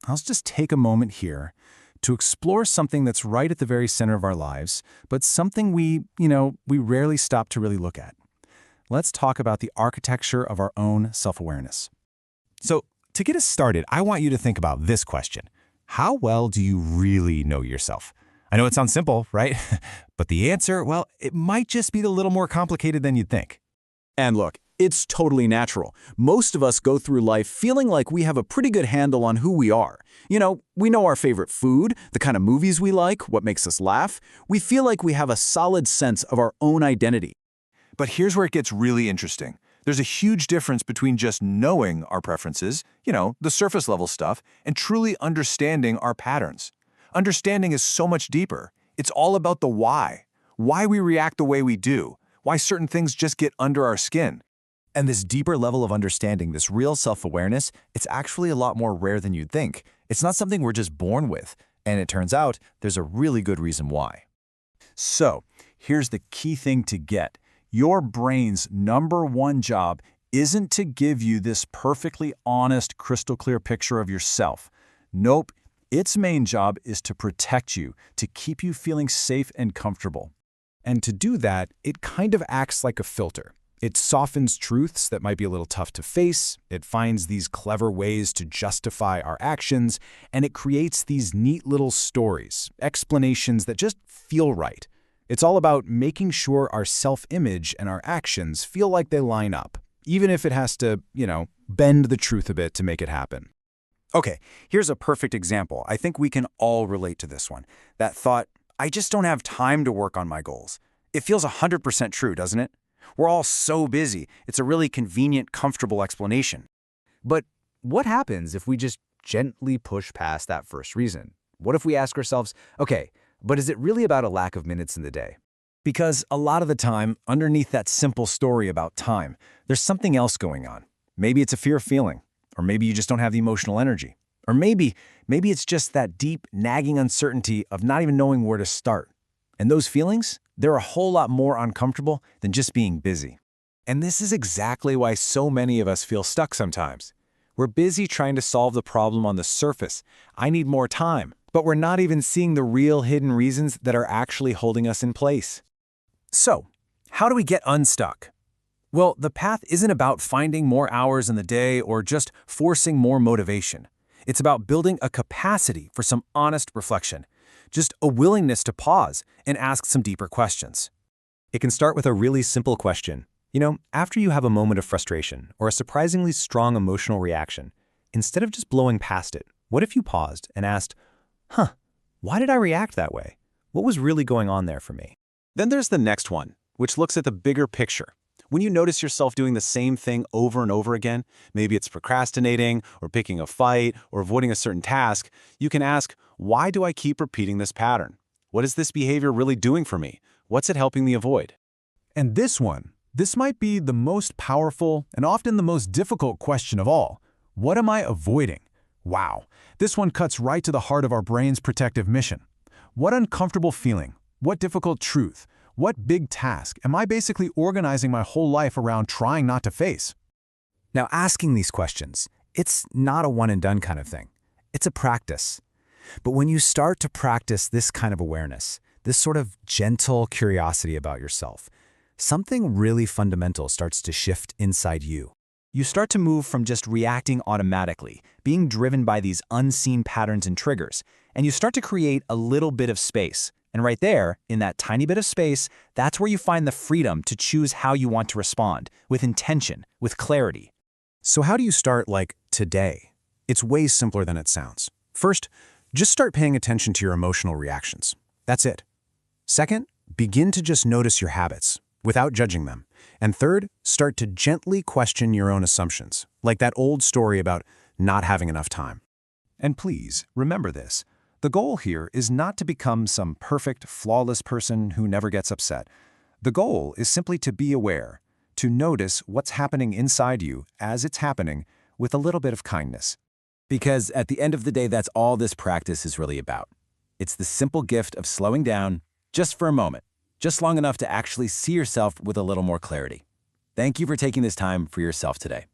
let's just take a moment here to explore something that's right at the very center of our lives, but something we rarely stop to really look at. Let's talk about the architecture of our own self-awareness. So, to get us started, I want you to think about this question. How well do you really know yourself? I know it sounds simple, right? But the answer, well, it might just be a little more complicated than you'd think. And look, it's totally natural. Most of us go through life feeling like we have a pretty good handle on who we are. We know our favorite food, the kind of movies we like, what makes us laugh. We feel like we have a solid sense of our own identity. But here's where it gets really interesting. There's a huge difference between just knowing our preferences, the surface level stuff, and truly understanding our patterns. Understanding is so much deeper. It's all about the why we react the way we do, why certain things just get under our skin. And this deeper level of understanding, this real self-awareness, it's actually a lot more rare than you'd think. It's not something we're just born with, and it turns out there's a really good reason why. So, here's the key thing to get. Your brain's #1 job isn't to give you this perfectly honest, crystal clear picture of yourself. Nope, its main job is to protect you, to keep you feeling safe and comfortable. And to do that, it kind of acts like a filter. It softens truths that might be a little tough to face, it finds these clever ways to justify our actions, and it creates these neat little stories, explanations that just feel right. It's all about making sure our self-image and our actions feel like they line up, even if it has to, bend the truth a bit to make it happen. Okay, here's a perfect example. I think we can all relate to this one. That thought, I just don't have time to work on my goals. It feels 100% true, doesn't it? We're all so busy. It's a really convenient, comfortable explanation. But what happens if we just gently push past that first reason? What if we ask ourselves, okay, but is it really about a lack of minutes in the day? Because a lot of the time, underneath that simple story about time, there's something else going on. Maybe it's a fear of feeling, or maybe you just don't have the emotional energy. Or maybe it's just that deep, nagging uncertainty of not even knowing where to start. And those feelings, they're a whole lot more uncomfortable than just being busy. And this is exactly why so many of us feel stuck sometimes. We're busy trying to solve the problem on the surface. I need more time. But we're not even seeing the real hidden reasons that are actually holding us in place. So, how do we get unstuck? Well, the path isn't about finding more hours in the day or just forcing more motivation. It's about building a capacity for some honest reflection, just a willingness to pause and ask some deeper questions. It can start with a really simple question. After you have a moment of frustration or a surprisingly strong emotional reaction, instead of just blowing past it, what if you paused and asked, why did I react that way? What was really going on there for me? Then there's the next one, which looks at the bigger picture. When you notice yourself doing the same thing over and over again, maybe it's procrastinating or picking a fight or avoiding a certain task, you can ask, why do I keep repeating this pattern? What is this behavior really doing for me? What's it helping me avoid? And this might be the most powerful and often the most difficult question of all. What am I avoiding? Wow, this one cuts right to the heart of our brain's protective mission. What uncomfortable feeling, what difficult truth, what big task am I basically organizing my whole life around trying not to face? Now, asking these questions, it's not a one-and-done kind of thing. It's a practice. But when you start to practice this kind of awareness, this sort of gentle curiosity about yourself, something really fundamental starts to shift inside you. You start to move from just reacting automatically, being driven by these unseen patterns and triggers, and you start to create a little bit of space. And right there, in that tiny bit of space, that's where you find the freedom to choose how you want to respond, with intention, with clarity. So how do you start, today? It's way simpler than it sounds. First, just start paying attention to your emotional reactions. That's it. Second, begin to just notice your habits, without judging them. And third, start to gently question your own assumptions, like that old story about not having enough time. And please, remember this. The goal here is not to become some perfect, flawless person who never gets upset. The goal is simply to be aware, to notice what's happening inside you as it's happening with a little bit of kindness. Because at the end of the day, that's all this practice is really about. It's the simple gift of slowing down just for a moment, just long enough to actually see yourself with a little more clarity. Thank you for taking this time for yourself today.